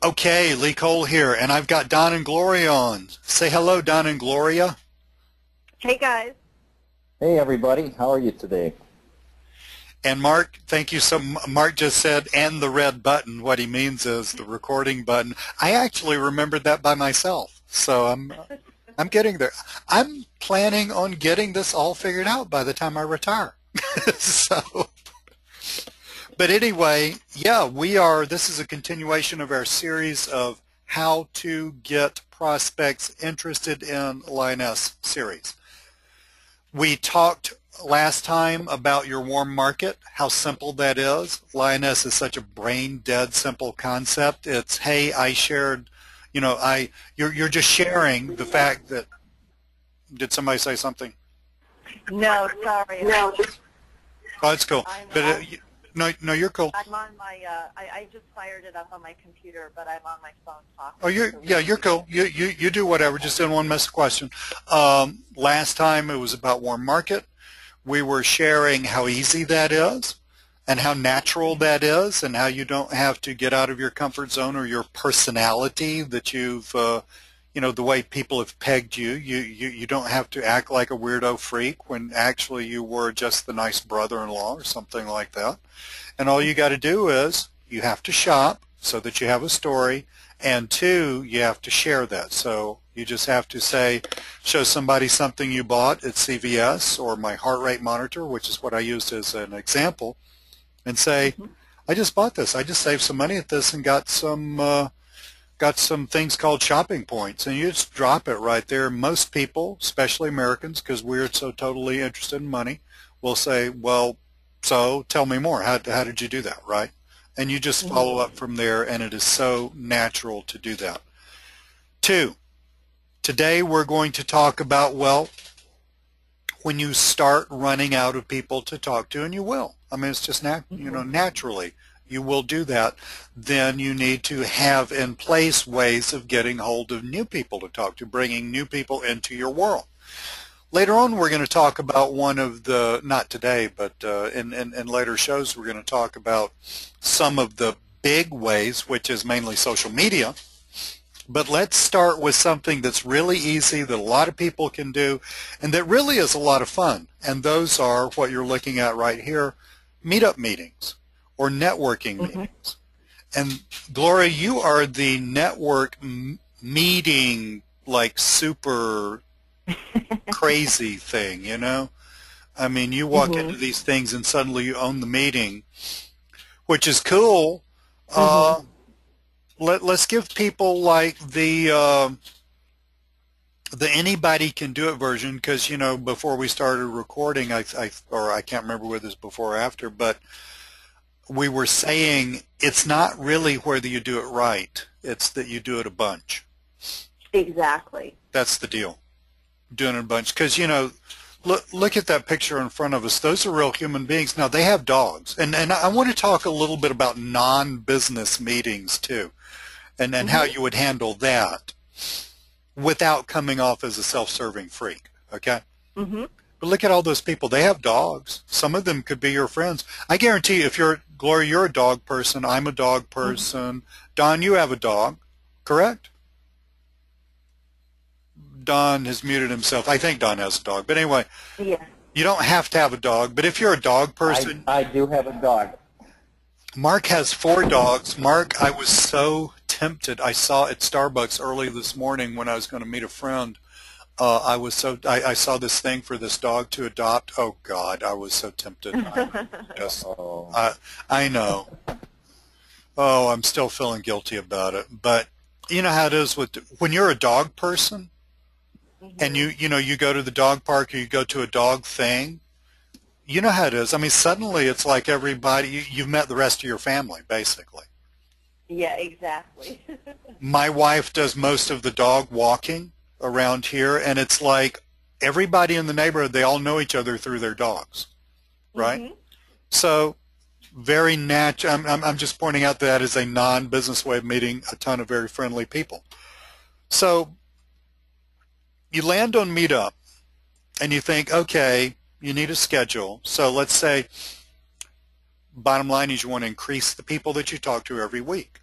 Okay, Lee Cole here, and I've got Don and Gloria on. Say hello, Don and Gloria. Hey guys. Hey everybody, how are you today? And Mark, thank you so much. Mark just said, and the red button. What he means is the recording button. I actually remembered that by myself, so I'm getting there. I'm planning on getting this all figured out by the time I retire. So, but anyway, yeah, this is a continuation of our series of how to get prospects interested in Lyoness series. We talked last time about your warm market, how simple that is. Lyoness is such a brain-dead simple concept. It's, hey, I shared, you're just sharing the fact that, did somebody say something? No, sorry. No. Oh, it's cool. No, you're cool. I'm on my, I just fired it up on my computer, but I'm on my phone talking. Oh, you're cool. You do whatever. Just didn't want to miss a question. Last time it was about warm market. We were sharing how easy that is and how natural that is and how you don't have to get out of your comfort zone or your personality that you've, the way people have pegged you. You don't have to act like a weirdo freak when actually you were just the nice brother-in-law or something like that. And all you got to do is you have to shop so that you have a story, and two, you have to share that. So you just have to say, show somebody something you bought at CVS or my heart rate monitor, which is what I used as an example, and say, I just bought this. I just saved some money at this and got some things called shopping points. And you just drop it right there. Most people, especially Americans, because we're so totally interested in money, will say, well, so tell me more. How did you do that, right? And you just follow up from there, and it is so natural to do that. Two, today we're going to talk about, well, when you start running out of people to talk to, and you will. I mean, it's just naturally you will do that. Then you need to have in place ways of getting hold of new people to talk to, bringing new people into your world. Later on, we're going to talk about one of the, not today, but in later shows, we're going to talk about some of the big ways, which is mainly social media. But let's start with something that's really easy, that a lot of people can do, and that really is a lot of fun. And those are what you're looking at right here, meetup meetings or networking meetings. And Gloria, you are the network meeting, like, super crazy thing, you know? I mean, you walk into these things and suddenly you own the meeting, which is cool. Let's give people like the anybody can do it version, because before we started recording, I can't remember whether it's before or after, but we were saying it's not really whether you do it right, it's that you do it a bunch. Exactly. That's the deal. Doing it a bunch, because look at that picture in front of us. Those are real human beings. Now they have dogs, and I want to talk a little bit about non-business meetings too, and how you would handle that without coming off as a self-serving freak. Okay. But look at all those people. They have dogs. Some of them could be your friends. I guarantee you, if Gloria, you're a dog person. I'm a dog person. Don, you have a dog, correct? Don has muted himself. I think Don has a dog. But anyway, yeah. You don't have to have a dog. But if you're a dog person. I do have a dog. Mark has 4 dogs. Mark, I was so tempted. I saw at Starbucks early this morning when I was going to meet a friend. I saw this thing for this dog to adopt. Oh, God, I was so tempted. I know. Oh, I'm still feeling guilty about it. But you know how it is when you're a dog person, and you go to the dog park or you go to a dog thing, you know how it is. I mean, suddenly it's like everybody, you've met the rest of your family, basically. Yeah, exactly. My wife does most of the dog walking around here, and it's like everybody in the neighborhood, they all know each other through their dogs, right? So very natural. I'm just pointing out that is a non-business way of meeting a ton of very friendly people. So you land on Meetup, and you think, okay, you need a schedule. So let's say, bottom line is you want to increase the people that you talk to every week.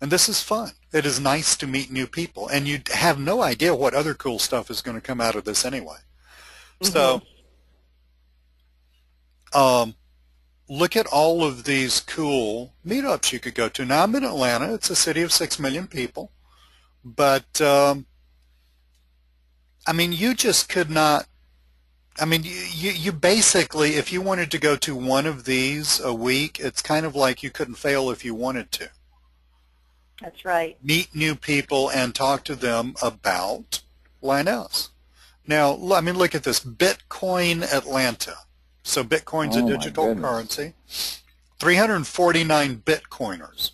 And this is fun. It is nice to meet new people, and you have no idea what other cool stuff is going to come out of this anyway. So, look at all of these cool meetups you could go to. Now, I'm in Atlanta. It's a city of 6 million people. But, I mean, you just could not, I mean, you basically, if you wanted to go to one of these a week, it's kind of like you couldn't fail if you wanted to. That's right. Meet new people and talk to them about Lyoness. Now, I mean, look at this. Bitcoin Atlanta. So Bitcoin's a digital currency. 349 Bitcoiners.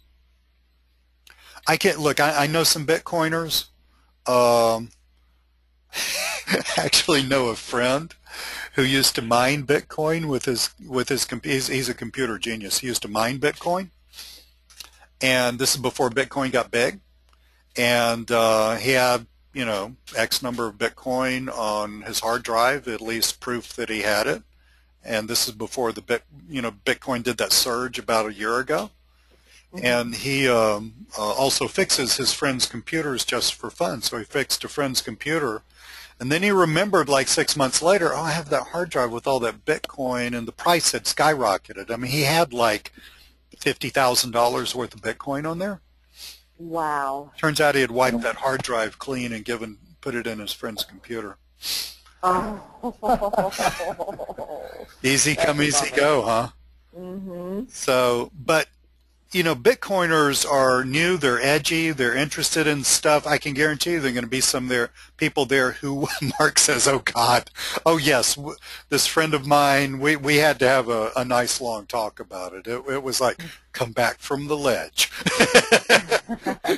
I can't, look, I know some Bitcoiners. Actually know a friend who used to mine Bitcoin with he's a computer genius. He used to mine Bitcoin. And this is before Bitcoin got big. And he had, you know, X number of Bitcoin on his hard drive, at least proof that he had it. And this is before Bitcoin did that surge about a year ago. And he also fixes his friend's computers just for fun. So he fixed a friend's computer. And then he remembered like 6 months later, oh, I have that hard drive with all that Bitcoin, and the price had skyrocketed. I mean, he had like $50,000 worth of Bitcoin on there. Wow. Turns out he had wiped that hard drive clean and put it in his friend's computer. Oh. Easy come, easy go, huh? Mm-hmm. So, but, you know, Bitcoiners are new, they're edgy, they're interested in stuff. I can guarantee you there are going to be some people there who Mark says, oh, God, oh, yes, this friend of mine, we had to have a nice long talk about it. It was like, come back from the ledge.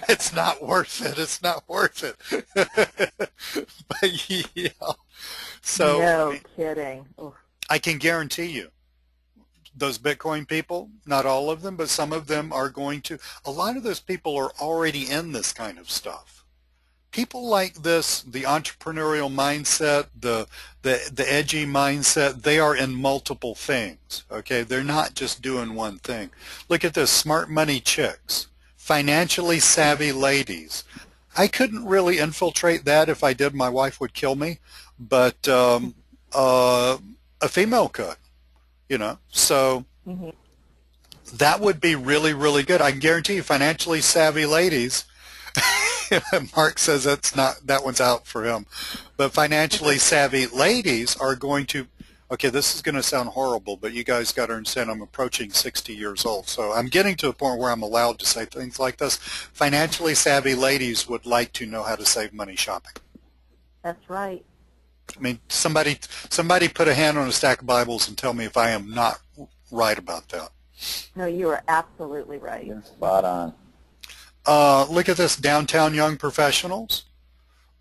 It's not worth it. It's not worth it. But, yeah. So, no kidding. Oof. I can guarantee you, those Bitcoin people, not all of them, but some of them are going to, a lot of those people are already in this kind of stuff. People like this, the entrepreneurial mindset, the edgy mindset, they are in multiple things, okay? They're not just doing one thing. Look at this, smart money chicks, financially savvy ladies. I couldn't really infiltrate that. If I did, my wife would kill me, but a female could. You know, so that would be really, really good. I can guarantee you, financially savvy ladies. Mark says that one's out for him. But financially savvy ladies are going to. Okay, this is going to sound horrible, but you guys got to understand I'm approaching 60 years old, so I'm getting to a point where I'm allowed to say things like this. Financially savvy ladies would like to know how to save money shopping. That's right. I mean, somebody put a hand on a stack of Bibles and tell me if I am not right about that. No, you are absolutely right. You're spot on. Look at this, downtown young professionals.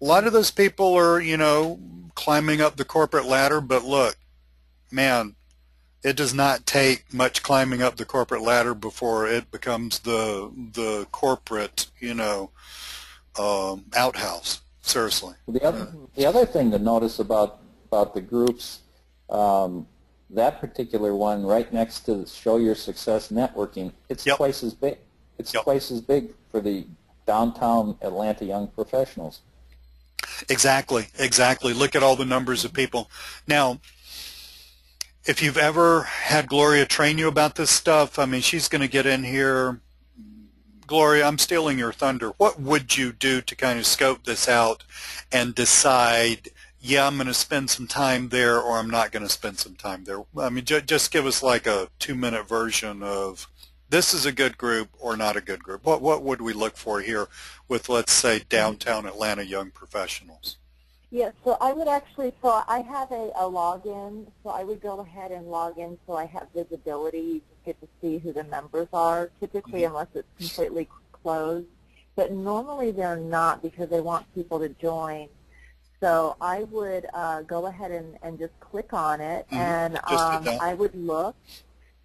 A lot of those people are, you know, climbing up the corporate ladder, but look, man, it does not take much climbing up the corporate ladder before it becomes the corporate, you know, outhouse. Seriously. The other thing to notice about the groups, that particular one right next to Show Your Success Networking, it's twice as big. It's twice as big for the downtown Atlanta young professionals. Exactly, exactly. Look at all the numbers of people. Now, if you've ever had Gloria train you about this stuff, I mean, she's going to get in here. Gloria, I'm stealing your thunder. What would you do to kind of scope this out and decide, yeah, I'm going to spend some time there or I'm not going to spend some time there? I mean, just give us like a 2-minute version of this is a good group or not a good group. What would we look for here with, let's say, downtown Atlanta young professionals? Yeah, so I would actually, so I have a login, so I would go ahead and log in so I have visibility. You just get to see who the members are, typically unless it's completely closed. But normally they're not because they want people to join. So I would go ahead and just click on it, and I would look.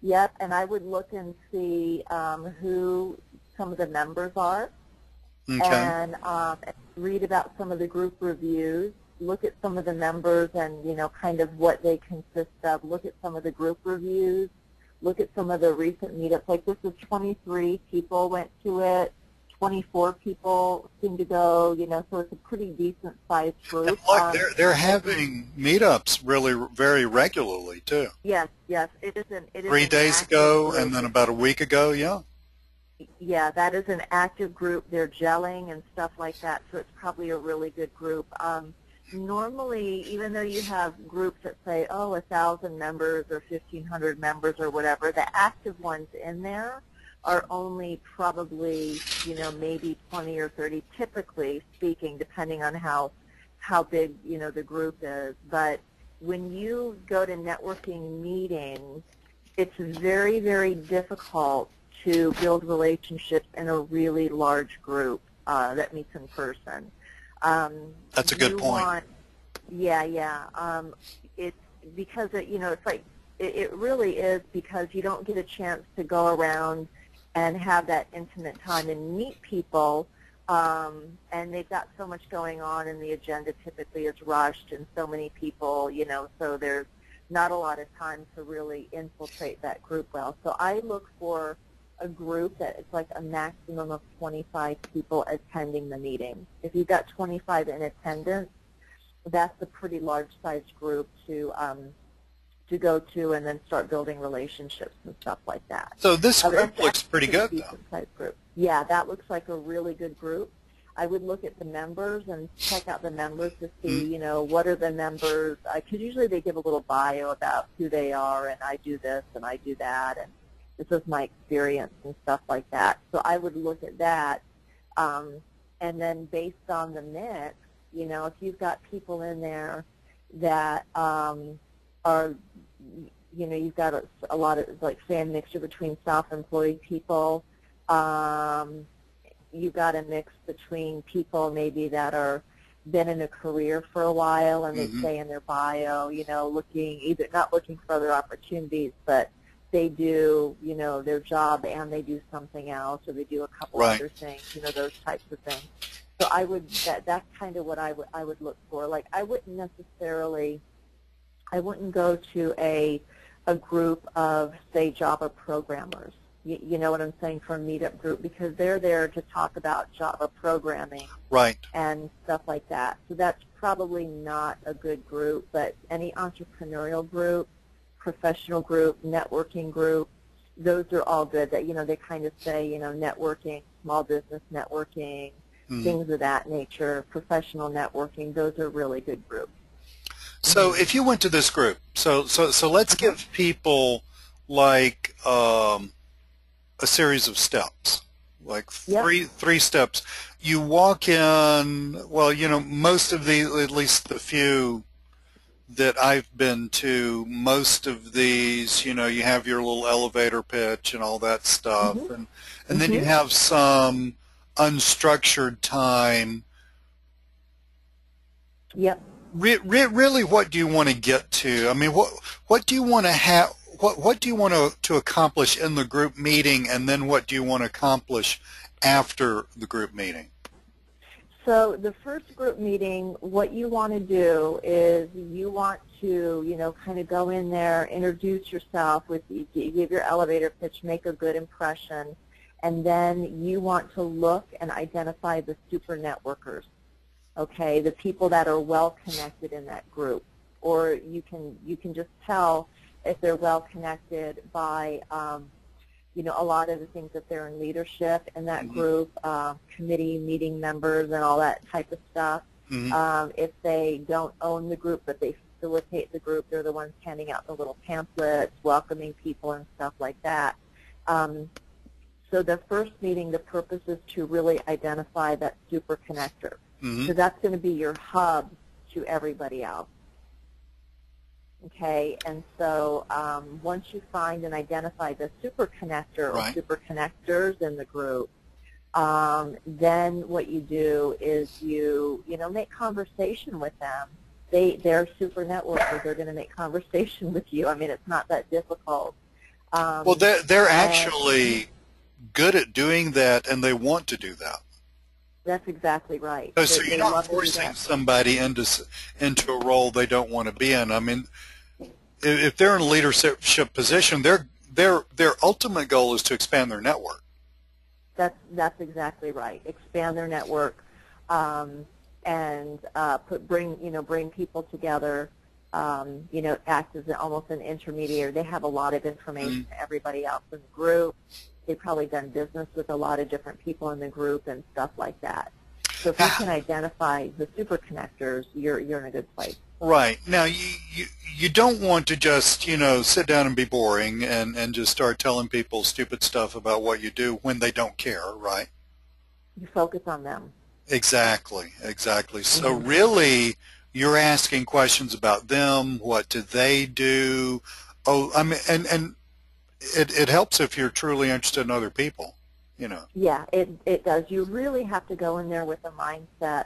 Yep, and I would look and see who some of the members are. Okay. And read about some of the group reviews, look at some of the members and, you know, kind of what they consist of, look at some of the group reviews, look at some of the recent meetups. Like this is 23 people went to it, 24 people seem to go, so it's a pretty decent sized And group. look, they're having meetups really very regularly too. Yes, yes, it is 3 an days active ago, group. and then about a week ago. Yeah. Yeah, that is an active group. They're gelling and stuff like that, so it's probably a really good group. Normally, even though you have groups that say, 1,000 members or 1,500 members or whatever, the active ones in there are only probably, maybe 20 or 30, typically speaking, depending on how big, the group is. But when you go to networking meetings, it's very, very difficult to build relationships in a really large group that meets in person. That's a good point. It's because it's like it really is, because you don't get a chance to go around and have that intimate time and meet people, and they've got so much going on, and the agenda typically is rushed, and so many people, so there's not a lot of time to really infiltrate that group well. So I look for a group that it's like a maximum of 25 people attending the meeting. If you've got 25 in attendance, that's a pretty large-sized group to go to, and then start building relationships and stuff like that. So this group looks pretty good, though. Group. Yeah, that looks like a really good group. I would look at the members and check out the members to see, what are the members, because usually they give a little bio about who they are, and I do this and I do that, and this is my experience and stuff like that. So I would look at that, and then based on the mix, if you've got people in there that are, you've got a lot of, like, say, a mixture between self-employed people. You've got a mix between people maybe that are been in a career for a while, and they say in their bio, not looking for other opportunities, but they do, their job and they do something else, or they do a couple other things, those types of things. So that's kind of what I would look for. Like, I wouldn't go to a group of, say, Java programmers. You know what I'm saying, for a meetup group, because they're there to talk about Java programming and stuff like that. So that's probably not a good group, but any entrepreneurial group, professional group, networking group, those are all good. That, they kind of say, networking, small business networking, things of that nature, professional networking, those are really good groups. So if you went to this group, so let's give people like a series of steps, like three steps. You walk in, well, most of at least the few that I've been to, most of these, you have your little elevator pitch and all that stuff, and then you have some unstructured time. Yep. Really, what do you want to get to? I mean, what do you want to have? What do you want to accomplish in the group meeting, and then what do you want to accomplish after the group meeting? So the first group meeting, what you want to do is you want to, kind of go in there, introduce yourself, give your elevator pitch, make a good impression, and then you want to look and identify the super networkers, okay, the people that are well connected in that group. Or you can just tell if they're well connected by a lot of the things that they're in leadership in that group, committee meeting members and all that type of stuff. If they don't own the group but they facilitate the group, they're the ones handing out the little pamphlets, welcoming people and stuff like that. So the first meeting, the purpose is to really identify that super connector. So that's going to be your hub to everybody else. Okay, and so once you find and identify the super connector or super connectors in the group, then what you do is you make conversation with them. They're super networkers. They're going to make conversation with you. I mean, it's not that difficult. Well, they're actually good at doing that, and they want to do that. That's exactly right. So you're not forcing somebody into a role they don't want to be in. I mean, if they're in a leadership position, their ultimate goal is to expand their network. That's exactly right. Expand their network, and bring people together. Act as almost an intermediary. They have a lot of information to everybody else in the group. They've probably done business with a lot of different people in the group and stuff like that. So if you can identify the super connectors, you're in a good place. Right. Now, you don't want to just, sit down and be boring and just start telling people stupid stuff about what you do when they don't care, right? You focus on them. Exactly. So really, you're asking questions about them. What do they do? Oh, I mean, and it helps if you're truly interested in other people, Yeah, it does. You really have to go in there with a mindset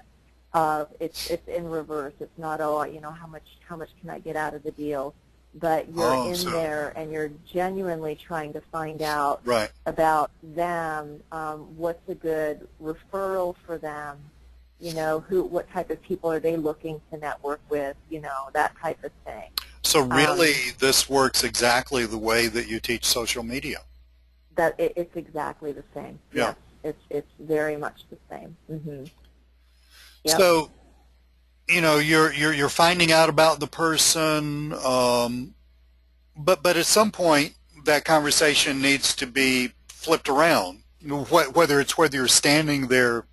of it's in reverse. It's not how much can I get out of the deal, but you're there and you're genuinely trying to find out about them. What's a good referral for them? What type of people are they looking to network with? That type of thing. So really, this works exactly the way that you teach social media. It's exactly the same. Yeah. Yes, it's very much the same. Yep. So, you're finding out about the person, but at some point that conversation needs to be flipped around. Whether you're standing there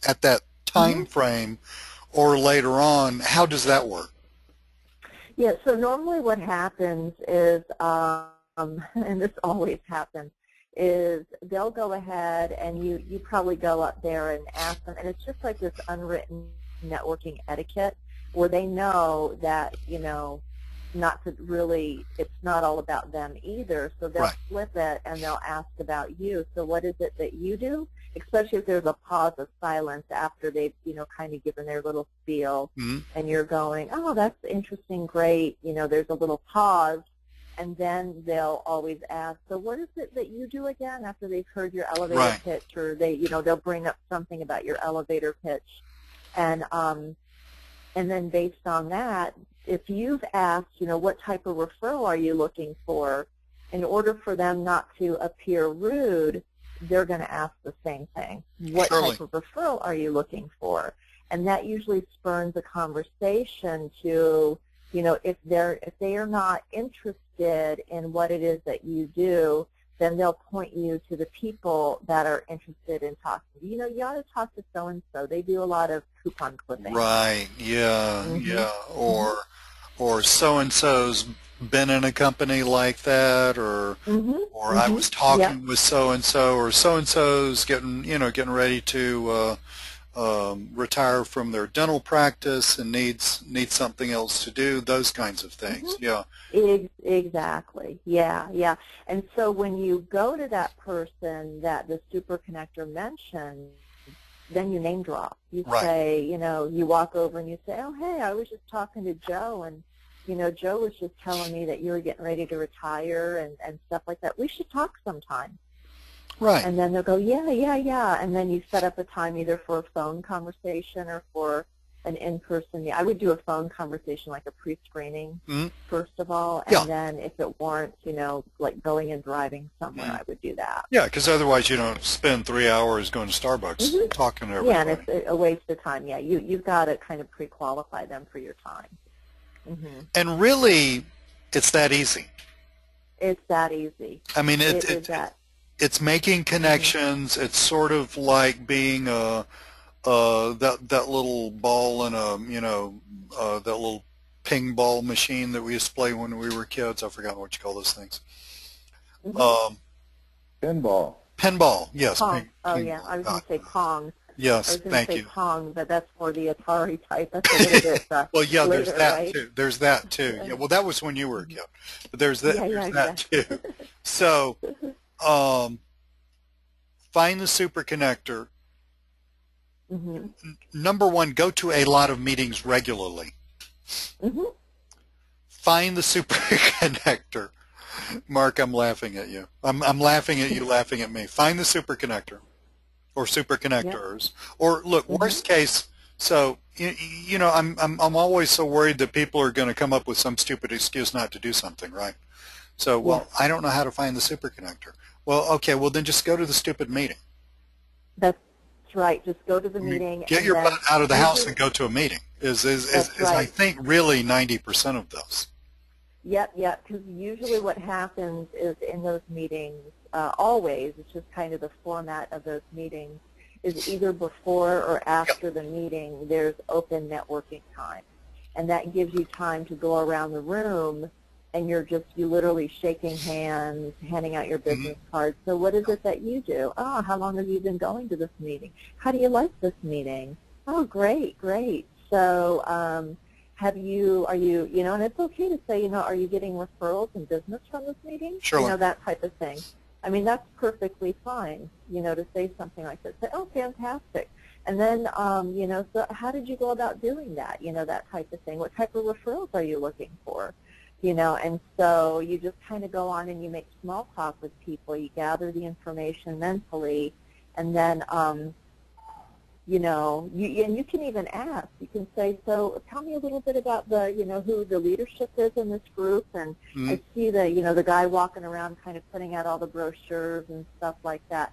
at that time frame or later on, how does that work? Yeah. So normally what happens is, and this always happens, is they'll go ahead and you probably go up there and ask them, and it's just like this unwritten networking etiquette where they know that, not to really, it's not all about them either, so they'll flip it and they'll ask about you. So what is it that you do? Especially if there's a pause of silence after they've, kind of given their little spiel, and you're going, oh, that's interesting, great, there's a little pause. And then they'll always ask, so what is it that you do again, after they've heard your elevator pitch, or they'll bring up something about your elevator pitch. And then based on that, if you've asked, what type of referral are you looking for, in order for them not to appear rude, they're going to ask the same thing. What type of referral are you looking for? And that usually spurns a conversation to, if they are not interested in what it is that you do, then they'll point you to the people that are interested in talking. You ought to talk to so-and-so. They do a lot of coupon clipping. Right, yeah. Or so-and-so's been in a company like that, or I was talking with so-and-so, or so-and-so's getting ready to retire from their dental practice and needs something else to do, those kinds of things. Yeah. Exactly. Yeah. And so when you go to that person that the super connector mentioned, then you name drop. You say, you walk over and you say, oh, hey, I was just talking to Joe, and Joe was just telling me that you were getting ready to retire and stuff like that. We should talk sometime. Right. And then they'll go, yeah. And then you set up a time either for a phone conversation or for an in-person. I would do a phone conversation, like a pre-screening, first of all. And then if it warrants, like going and driving somewhere, I would do that. Yeah, because otherwise you don't spend 3 hours going to Starbucks talking to everybody. Yeah, and it's a waste of time. Yeah, you've got to kind of pre-qualify them for your time. And really, it's that easy. It's that easy. I mean, it's making connections. It's sort of like being that little ball in that little ping ball machine that we used to play when we were kids. I forgot what you call those things. Pinball. Pinball, yes. Pong. I was going to say Pong. Yes, thank you. I was going to say Pong, but that's for the Atari type. That's a little bit well, yeah, later, there's that right? too. There's that too. Yeah, well, that was when you were a kid. But there's that too. So, find the super connector. Number one, go to a lot of meetings regularly. Find the super connector. Mark, I'm laughing at you. I'm laughing at you laughing at me. Find the super connector or super connectors. Or look, worst case, so I'm always so worried that people are going to come up with some stupid excuse not to do something, right? So, Yes. well, I don't know how to find the superconnector. Well, okay, well then just go to the stupid meeting. That's right. Just go to the I mean, meeting, get and your butt then out of the house usually and go to a meeting. that's Is I right. think really 90% of this. Yep, yep. Because usually what happens is in those meetings, always, it's just kind of the format of those meetings, is either before or after the meeting, there's open networking time. And that gives you time to go around the room, and you literally shaking hands, handing out your business cards. So what is it that you do? Oh, how long have you been going to this meeting? How do you like this meeting? Oh, great, great. So are you, and it's okay to say, are you getting referrals and business from this meeting? Surely. That type of thing. I mean, that's perfectly fine, to say something like that. Say, oh, fantastic. And then, so how did you go about doing that? That type of thing. What type of referrals are you looking for? And so you just kind of go on and you make small talk with people. You gather the information mentally, and then, and you can even ask. You can say, so tell me a little bit about who the leadership is in this group. And I see the guy walking around kind of putting out all the brochures and stuff like that.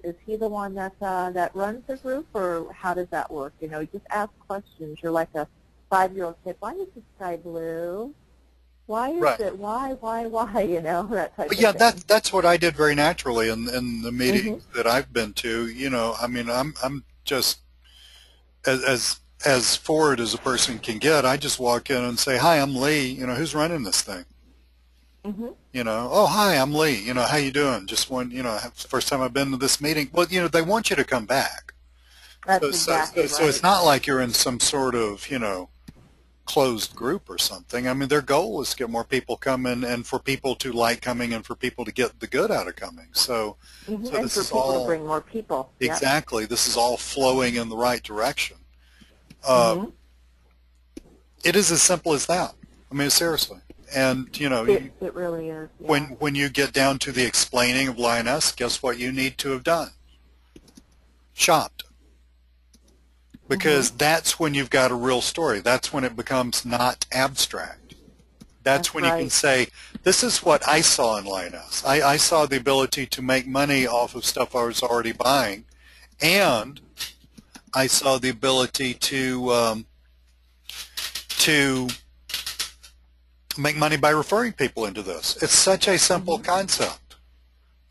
Is he the one that runs the group, or how does that work? Just ask questions. You're like a 5-year-old kid. Why is the sky blue? Why is it? Why? That type of Yeah, thing. that's what I did very naturally in the meetings that I've been to. I mean, I'm just as forward as a person can get. I just walk in and say, "Hi, I'm Lee. Who's running this thing?" Oh, hi, I'm Lee. How you doing? Just first time I've been to this meeting. Well, they want you to come back. That's So exactly so it's right. not like you're in some sort of, closed group or something. I mean, their goal is to get more people coming and for people to like coming and for people to get the good out of coming. So And this for is people to all, bring more people. Yep. exactly, this is all flowing in the right direction. Mm-hmm. It is as simple as that. I mean, seriously. And, It really is. Yeah. when you get down to the explaining of Lyoness, guess what you need to have done? Shopped. Because that's when you've got a real story. That's when it becomes not abstract. That's when you can right. say, this is what I saw in Lyoness. I saw the ability to make money off of stuff I was already buying, and I saw the ability to make money by referring people into this. It's such a simple concept.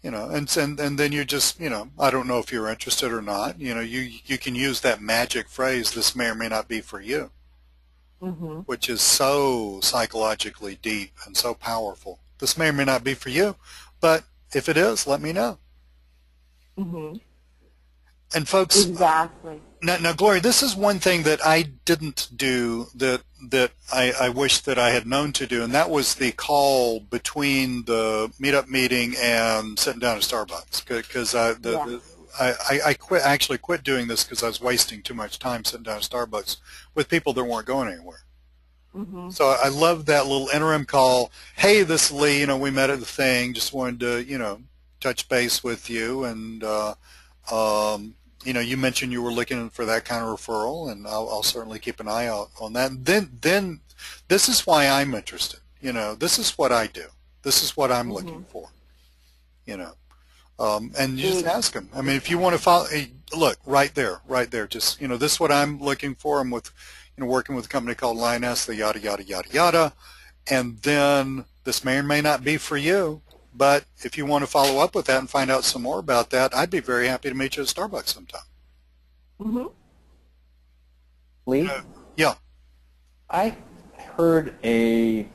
And then you just, I don't know if you're interested or not. You can use that magic phrase, this may or may not be for you, which is so psychologically deep and so powerful. This may or may not be for you, but if it is, let me know. And folks, Exactly. now, Gloria, this is one thing that I didn't do that I wish that I had known to do, and that was the call between the meetup meeting and sitting down at Starbucks. Because I actually quit doing this because I was wasting too much time sitting down at Starbucks with people that weren't going anywhere. So I love that little interim call. Hey, this is Lee. We met at the thing. Just wanted to touch base with you, and you mentioned you were looking for that kind of referral, and I'll certainly keep an eye out on that. And then this is why I'm interested. This is what I do. This is what I'm looking for. And you just ask them. I mean, if you want to follow, hey, look, right there. Just, this is what I'm looking for. I'm with, working with a company called Lyoness, the yada, yada, yada, yada. And then this may or may not be for you. But if you want to follow up with that and find out some more about that, I'd be very happy to meet you at Starbucks sometime. Lee? Yeah. I heard a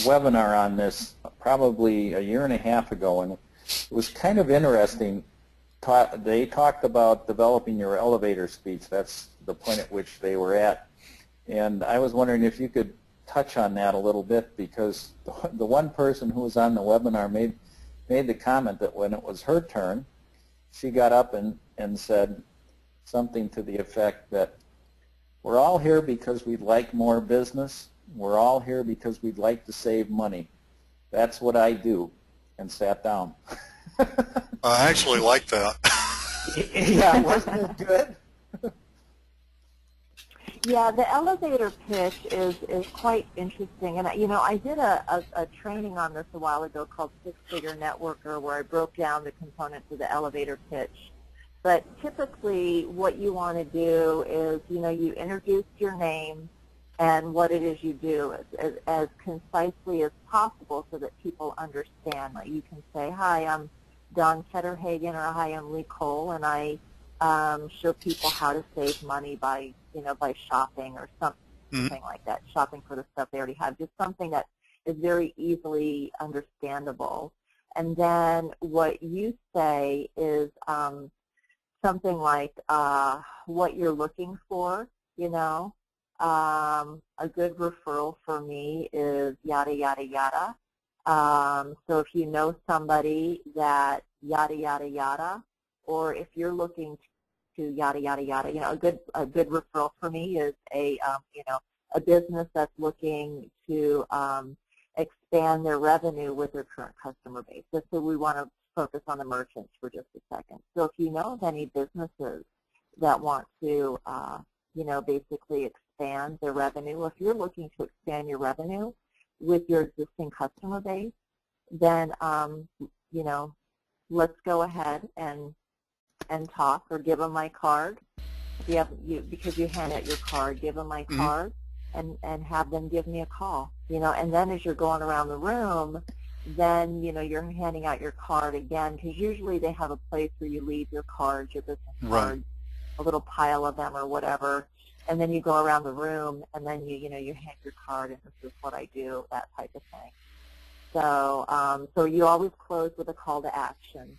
webinar on this probably a year and a half ago, and it was kind of interesting. They talked about developing your elevator speech. That's the point at which they were at. And I was wondering if you could touch on that a little bit, because the one person who was on the webinar made the comment that when it was her turn, she got up and said something to the effect that we're all here because we'd like more business. We're all here because we'd like to save money. That's what I do, and sat down. I actually like that. Yeah, wasn't it good? Yeah, the elevator pitch is quite interesting. And, I did a training on this a while ago called Six-Figure Networker, where I broke down the components of the elevator pitch. But typically what you want to do is, you introduce your name and what it is you do as concisely as possible so that people understand. Like you can say, hi, I'm Don Ketterhagen, or hi, I'm Lee Cole, and I show people how to save money by shopping or something like that, shopping for the stuff they already have, just something that is very easily understandable. And then what you say is something like what you're looking for, a good referral for me is yada, yada, yada. So if you know somebody that yada, yada, yada, or if you're looking to yada, yada, yada, a good referral for me is a business that's looking to expand their revenue with their current customer base. So we want to focus on the merchants for just a second. So if you know of any businesses that want to, basically expand their revenue, if you're looking to expand your revenue with your existing customer base, then, let's go ahead and talk, or give them my card. Because you hand out your card, give them my card and have them give me a call. And then as you're going around the room, then, you're handing out your card again, because usually they have a place where you leave your cards, your business cards, a little pile of them or whatever, and then you go around the room, and then you hand your card, and this is what I do, that type of thing. So you always close with a call to action,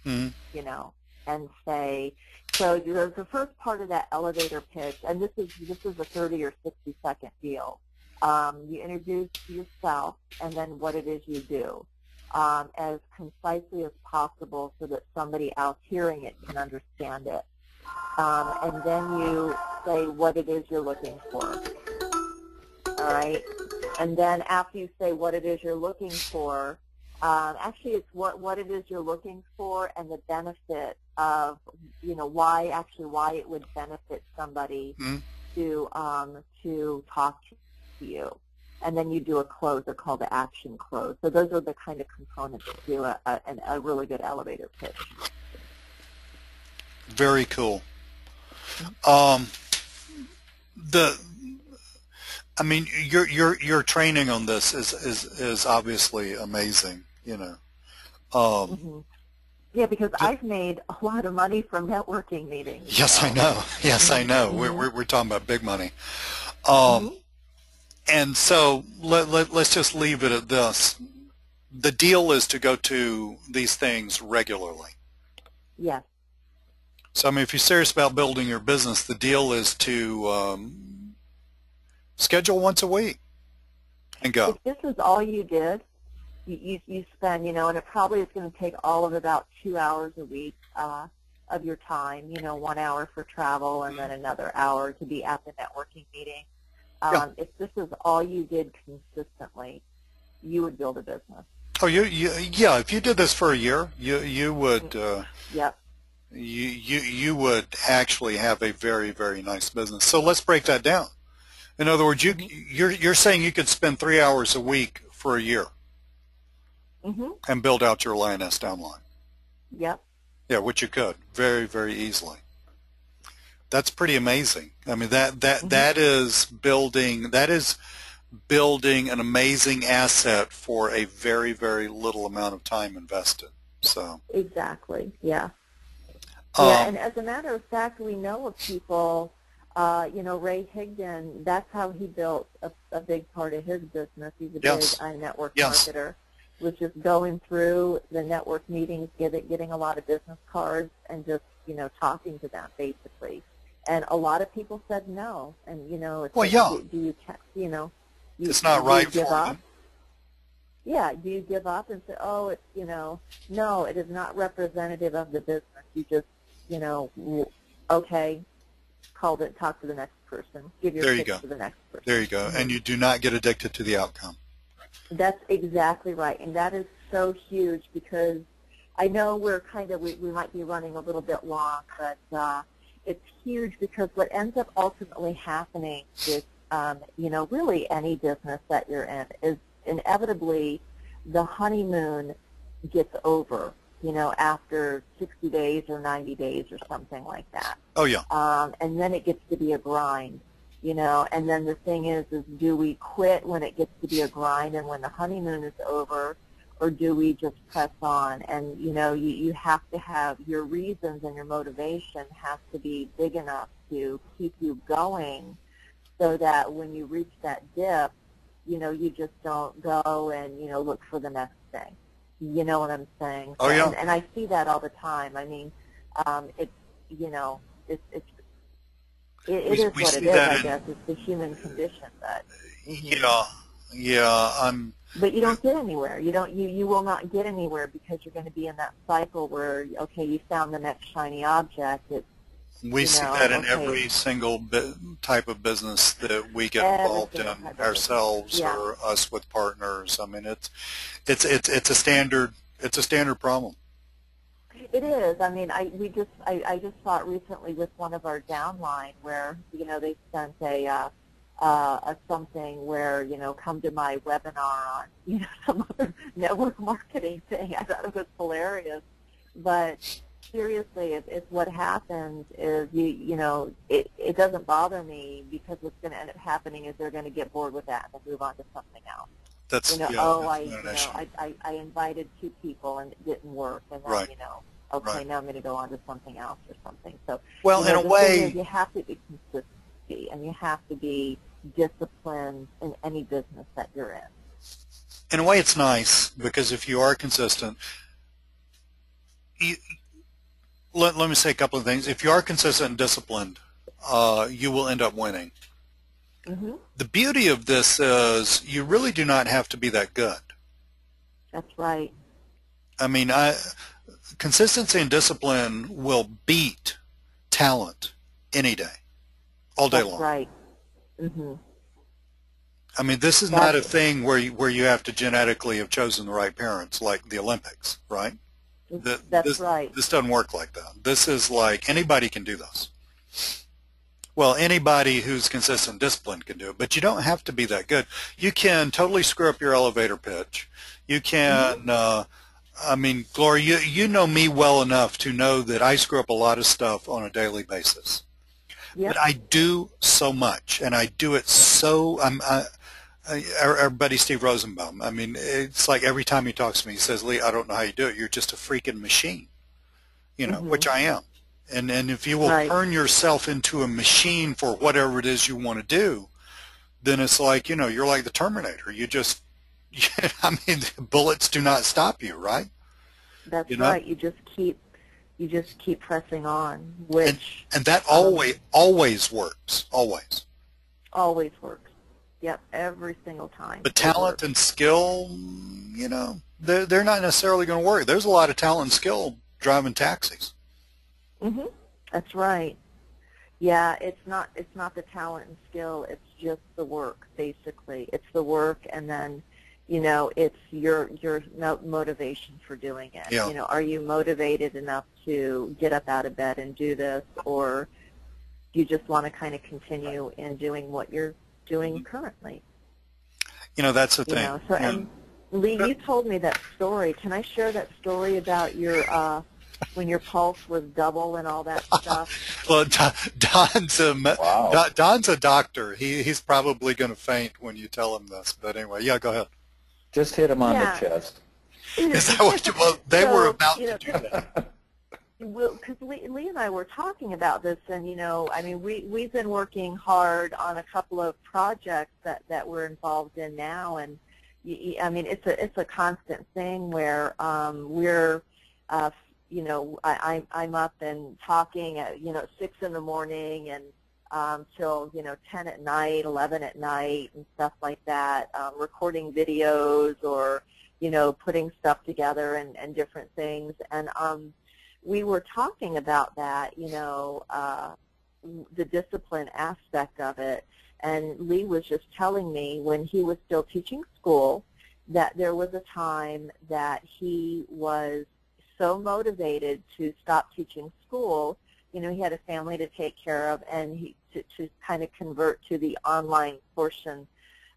and say, so the first part of that elevator pitch, and this is a 30 or 60-second deal. You introduce yourself and then what it is you do, as concisely as possible so that somebody else hearing it can understand it. And then you say what it is you're looking for. All right? And then after you say what it is you're looking for, actually it's what it is you're looking for and the benefit of, why it would benefit somebody to talk to you. And then you do a close, a call to action close. So those are the kind of components to a really good elevator pitch. Very cool. Your training on this is obviously amazing. Yeah, because I've made a lot of money from networking meetings. Yes, I know. Yes, I know. We're talking about big money. And so let's just leave it at this. The deal is to go to these things regularly. Yes. So, if you're serious about building your business, the deal is to schedule once a week and go. If this is all you did, you spend, and it probably is going to take all of about 2 hours a week of your time, 1 hour for travel and then another hour to be at the networking meeting. If this is all you did consistently, you would build a business. Oh, yeah. If you did this for a year, you would. Yep. You would actually have a very, very nice business. So let's break that down. In other words, you're saying you could spend 3 hours a week for a year and build out your Lyoness downline. Yep. Yeah, which you could very, very easily. That's pretty amazing. That is building an amazing asset for a very, very little amount of time invested. So exactly. Yeah. Yeah, and as a matter of fact, we know of people, Ray Higdon, that's how he built a big part of his business. He's a big network marketer, was just going through the network meetings, getting a lot of business cards and just, talking to them basically. And a lot of people said no. And, it's do you, it's not right give for up? them. Yeah, do you give up and say, oh, it's, no, it is not representative of the business. You just, okay, talk to the next person. Give your pitch to the next person. There you go. And you do not get addicted to the outcome. That's exactly right. And that is so huge because I know we're we might be running a little bit long, but it's huge because what ends up ultimately happening is, really any business that you're in is inevitably the honeymoon gets over, after 60 days or 90 days or something like that. Oh, yeah. And then it gets to be a grind, and then the thing is do we quit when it gets to be a grind and when the honeymoon is over, or do we just press on? And, you have to have your reasons, and your motivation has to be big enough to keep you going so that when you reach that dip, you just don't go and, look for the next thing. You know what I'm saying? Oh, yeah. And I see that all the time. I mean, it is what it is, I guess. It's the human condition. But, yeah. But you don't get anywhere. You will not get anywhere because you're going to be in that cycle where, okay, you found the next shiny object. We see that in every single type of business that we get involved in, ourselves or us with partners. I mean, it's a standard problem. It is. I mean, I just saw it recently with one of our downline where they sent a something where come to my webinar on some other network marketing thing. I thought it was hilarious, but seriously, it's what happens is it doesn't bother me because what's going to end up happening is they're going to get bored with that and move on to something else. That's I invited 2 people and it didn't work, and then right. Okay, now I'm going to go on to something else or something. So well, in a way, you have to be consistent and you have to be disciplined in any business that you're in. In a way, it's nice because if you are consistent, let me say a couple of things. If you are consistent and disciplined, you will end up winning. Mm-hmm. The beauty of this is you really do not have to be that good. That's right. I mean, consistency and discipline will beat talent any day, all day long. That's right. Mm-hmm. I mean, this is not a thing where you have to genetically have chosen the right parents like the Olympics, right? That's right. This doesn't work like that. This is like anybody can do this. Well, anybody who's consistent and disciplined can do it, but you don't have to be that good. You can totally screw up your elevator pitch. You can, I mean, Gloria, you know me well enough to know that I screw up a lot of stuff on a daily basis. Yep. But I do so much, and I do it so, our buddy Steve Rosenbaum, I mean, it's like every time he talks to me, he says, Lee, I don't know how you do it. You're just a freaking machine, which I am. And if you will turn yourself into a machine for whatever it is you want to do, then it's like, you're like the Terminator. You just, I mean, bullets do not stop you, right? That's right. You just keep pressing on, which and that always works. Always works. Yep, every single time. But talent and skill, they're not necessarily going to work. There's a lot of talent and skill driving taxis. Mhm. That's right. Yeah, it's not the talent and skill. It's just the work, basically. It's the work, and then it's your motivation for doing it. Yeah. Are you motivated enough to get up out of bed and do this, or do you just want to kind of continue in doing what you're doing currently? That's the thing. And Lee, you told me that story. Can I share that story about your when your pulse was double and all that stuff? Well, Don's a doctor. He's probably going to faint when you tell him this. But anyway, yeah, go ahead. Just hit him on the chest. Is that what they were about to do that? Well, because Lee and I were talking about this, and I mean, we've been working hard on a couple of projects that we're involved in now, and I mean, it's a constant thing where we're I'm up and talking at 6 in the morning and till 10 at night, 11 at night, and stuff like that, recording videos or putting stuff together and different things, and we were talking about that, the discipline aspect of it, and Lee was just telling me when he was still teaching school that there was a time that he was so motivated to stop teaching school, he had a family to take care of, and to kind of convert to the online portion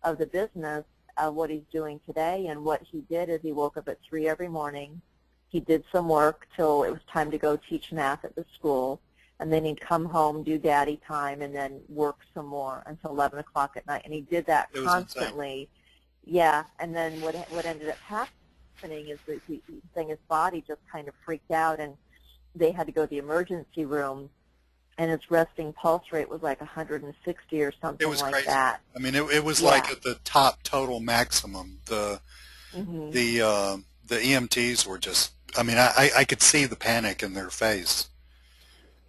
of the business, what he's doing today. And what he did is he woke up at 3 every morning. He did some work till it was time to go teach math at the school, and then he'd come home, do daddy time, and then work some more until 11 o'clock at night. And he did that constantly. Yeah, and then what ended up happening is that his body just kind of freaked out, and they had to go to the emergency room, and his resting pulse rate was like 160 or something It was like crazy. that. I mean, it was like at the top total maximum. The EMTs were just, I mean, I could see the panic in their face.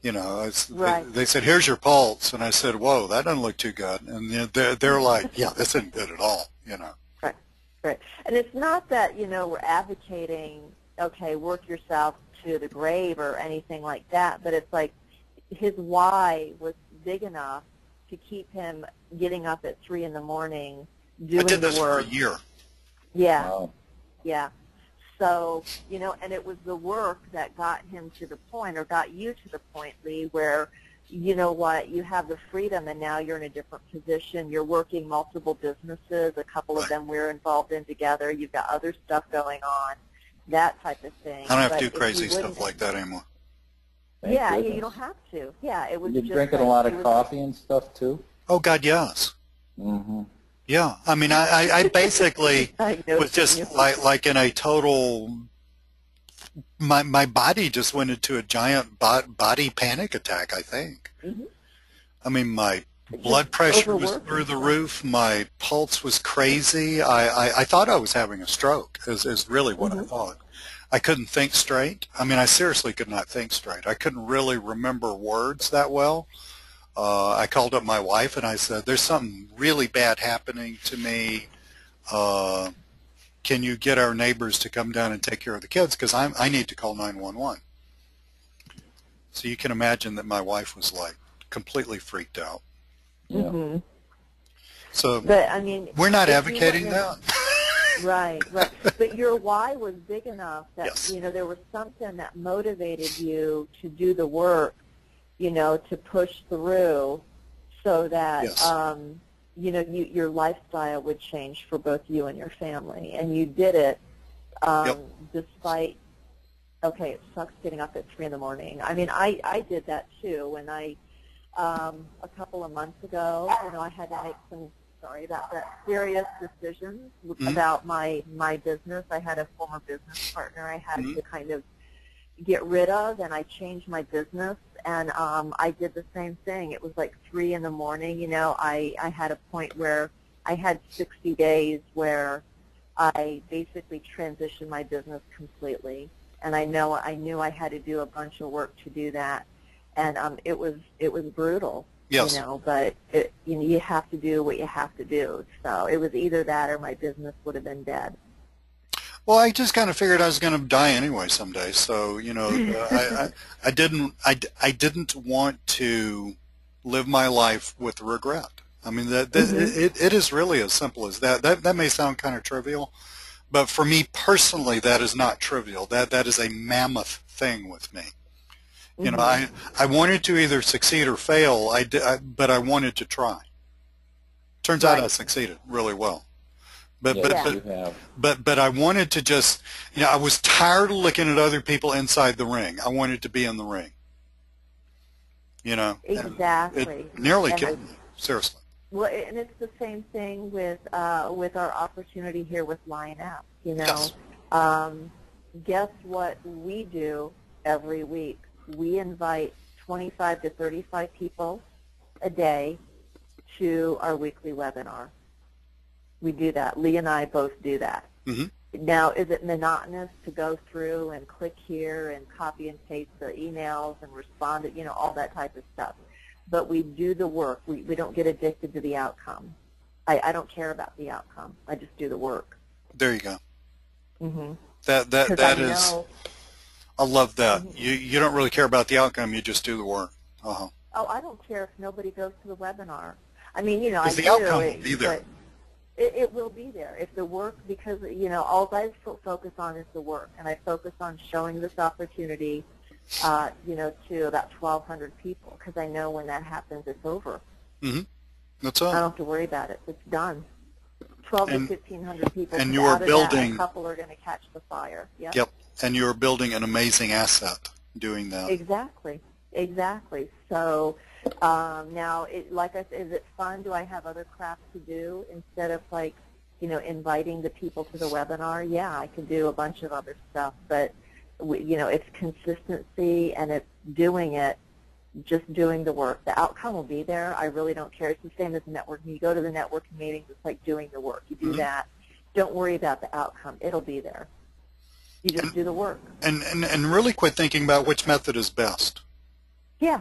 They said, "Here's your pulse," and I said, "Whoa, that doesn't look too good." And they're like, "Yeah, this isn't good at all." Right, right. And it's not that we're advocating, okay, work yourself to the grave or anything like that, but it's like his why was big enough to keep him getting up at 3 in the morning, doing the work. I did this for a year. Yeah, Wow. yeah. So, and it was the work that got him to the point, or got you to the point, Lee, where, you have the freedom, and now you're in a different position. You're working multiple businesses. A couple of them we're involved in together. You've got other stuff going on, that type of thing. I don't have to do crazy stuff like that anymore. Yeah, you don't have to. Yeah, it was You're just drinking a lot of coffee and stuff, too? Oh, God, yes. Mm-hmm. Yeah, I mean, I basically was just like in a total, my body just went into a giant body panic attack, I think. Mm-hmm. I mean, my blood pressure was through the roof, my pulse was crazy, I thought I was having a stroke, is really what I thought. I couldn't think straight. I mean, I seriously could not think straight. I couldn't really remember words that well. I called up my wife and I said, "There's something really bad happening to me. Can you get our neighbors to come down and take care of the kids? Because I need to call 911." So you can imagine that my wife was like completely freaked out. Yeah. Mm-hmm. So but, I mean, we're not advocating that. Right, right. But your why was big enough that, Yes. There was something that motivated you to do the work, to push through so that, Yes. your lifestyle would change for both you and your family. And you did it despite, okay, it sucks getting up at 3 in the morning. I mean, I did that too when a couple of months ago, I had to make some serious decisions about my business. I had a former business partner I had to kind of get rid of, and I changed my business, and I did the same thing. It was like 3 in the morning. I had a point where I had 60 days where I basically transitioned my business completely, and I knew I had to do a bunch of work to do that, and it was brutal. Yes. But you have to do what you have to do. So it was either that or my business would have been dead. Well, I just kind of figured I was going to die anyway someday. So, I didn't want to live my life with regret. I mean, it is really as simple as that. That may sound kind of trivial, but for me personally, that is not trivial. That is a mammoth thing with me. I wanted to either succeed or fail, but I wanted to try. Turns out I succeeded really well. But I wanted to just, I was tired of looking at other people inside the ring. I wanted to be in the ring. Exactly. It nearly killed me, seriously. Well, and it's the same thing with our opportunity here with Lyoness. Yes. Guess what we do every week? We invite 25 to 35 people a day to our weekly webinar. We do that. Lee and I both do that. Mm-hmm. Now, is it monotonous to go through and click here and copy and paste the emails and respond to, all that type of stuff? But we do the work. We don't get addicted to the outcome. I don't care about the outcome. I just do the work. There you go. Mm-hmm. That is... I love that. You don't really care about the outcome. You just do the work. Uh-huh. Oh, I don't care if nobody goes to the webinar. I mean, I do. The outcome will be there. It will be there. If the work, because, all I focus on is the work, and I focus on showing this opportunity to about 1,200 people, because I know when that happens, it's over. Mm-hmm. That's I all. don't have to worry about it. It's done. 12 to 1,500 people. And 'cause you are out of that, building. a couple are going to catch the fire. Yep. Yep. And you are building an amazing asset doing that. Exactly. Exactly. So now, like I said, is it fun? Do I have other crap to do instead of inviting the people to the webinar? Yeah, I could do a bunch of other stuff, but it's consistency and it's doing it, just doing the work. The outcome will be there. I really don't care. It's the same as networking. You go to the networking meetings, it's like doing the work. You do that. Don't worry about the outcome. It'll be there. You just do the work. And really quit thinking about which method is best. Yeah.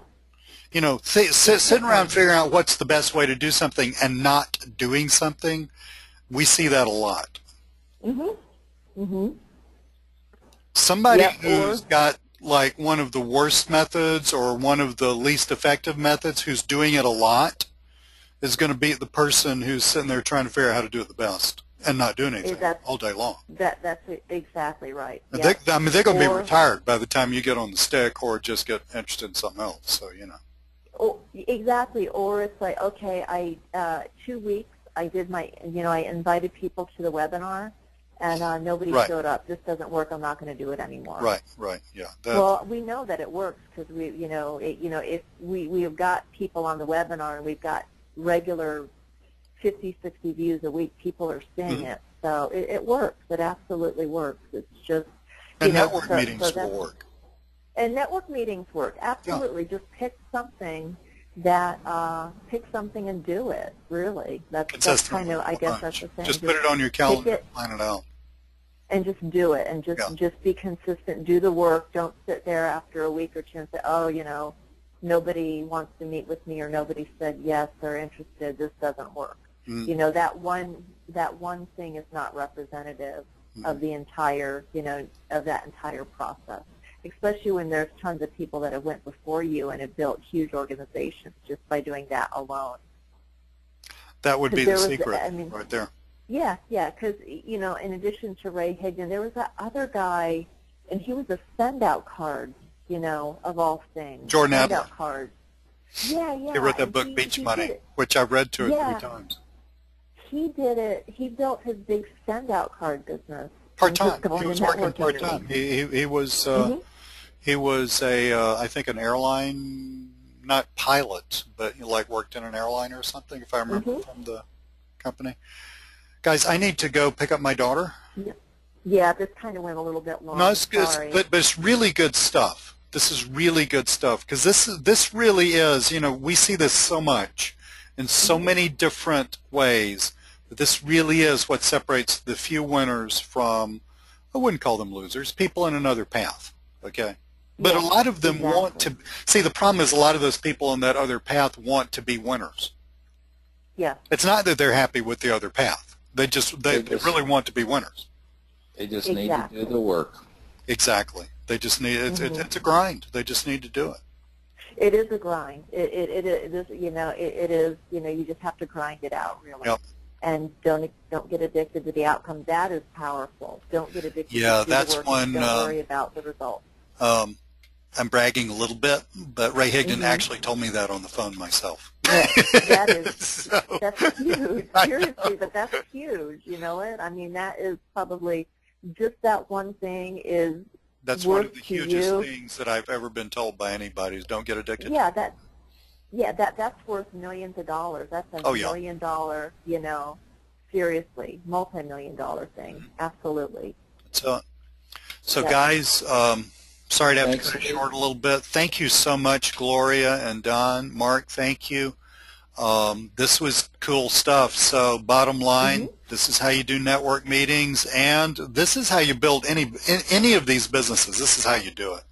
Sitting around figuring out what's the best way to do something and not doing something, we see that a lot. Mm-hmm. Mm-hmm. Somebody who's got like one of the worst methods or one of the least effective methods who's doing it a lot is going to beat the person who's sitting there trying to figure out how to do it the best and not doing anything all day long. That's exactly right. They're going to be retired by the time you get on the stick or just get interested in something else. So, Oh, exactly. Or it's like, okay, 2 weeks I did I invited people to the webinar, and nobody showed up. This doesn't work. I'm not going to do it anymore. Right, yeah. Well, we know that it works because if we've got people on the webinar and we've got regular 50, 60 views a week, people are seeing it. So it works. It absolutely works. It's just network meetings will work. And network meetings work. Absolutely. Yeah. Just pick something and do it. Really, that's kind of, I guess that's the thing. Just put it on your calendar, plan it out, and just do it, and just be consistent. Do the work. Don't sit there after a week or two and say, oh, nobody wants to meet with me, or nobody said yes or interested. This doesn't work. That one thing is not representative of the entire, of that entire process. Especially when there's tons of people that have went before you and have built huge organizations just by doing that alone. That would be the secret right there. Yeah, because, in addition to Ray Higdon, there was that other guy, and he was a send-out card, of all things. Jordan Adler. Send-out card. Yeah. He wrote that book, Beach Money, which I've read to it 3 times. He did it. He built his big send-out card business. Part-time. He was working part-time. He was he was I think an airline, not pilot, but he worked in an airline or something, if I remember from the company. Guys, I need to go pick up my daughter. Yeah, this kind of went a little bit long. No, it's good, but it's really good stuff. This is really good stuff because this really is, we see this so much in so many different ways. This really is what separates the few winners from, I wouldn't call them losers, people in another path, okay? But a lot of them want to, see, the problem is a lot of those people in that other path want to be winners. Yeah. It's not that they're happy with the other path. They really want to be winners. They just need to do the work. Exactly. They just need, it's a grind. They just need to do it. It is a grind. It is, it is, you just have to grind it out, really. Yep. And don't get addicted to the outcome. That is powerful. Don't get addicted to that's the work. one. Don't worry about the results. I'm bragging a little bit, but Ray Higdon actually told me that on the phone myself. Yeah, that's huge. Seriously, but that's huge. You know it? I mean, that is probably just that one thing is. That's one of the hugest things that I've ever been told by anybody is don't get addicted. Yeah, that's worth millions of dollars. That's a $1 million, seriously, multi-million-dollar thing. Absolutely. So guys, sorry to have to cut it short a little bit. Thank you so much, Gloria and Don. Mark, thank you. This was cool stuff. So bottom line, this is how you do network meetings, and this is how you build any of these businesses. This is how you do it.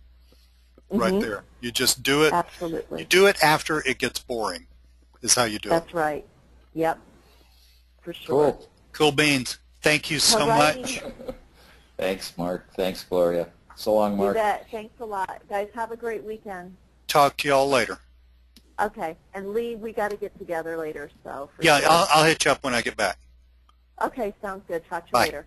Right there. You just do it. Absolutely. You do it after it gets boring is how you do it. That's right. Yep. For sure. Cool beans. Thank you so much. Thanks, Mark. Thanks, Gloria. So long, Mark. You bet. Thanks a lot. Guys, have a great weekend. Talk to y'all later. Okay. And Lee, we got to get together later. So. I'll hit you up when I get back. Okay. Sounds good. Talk to you later.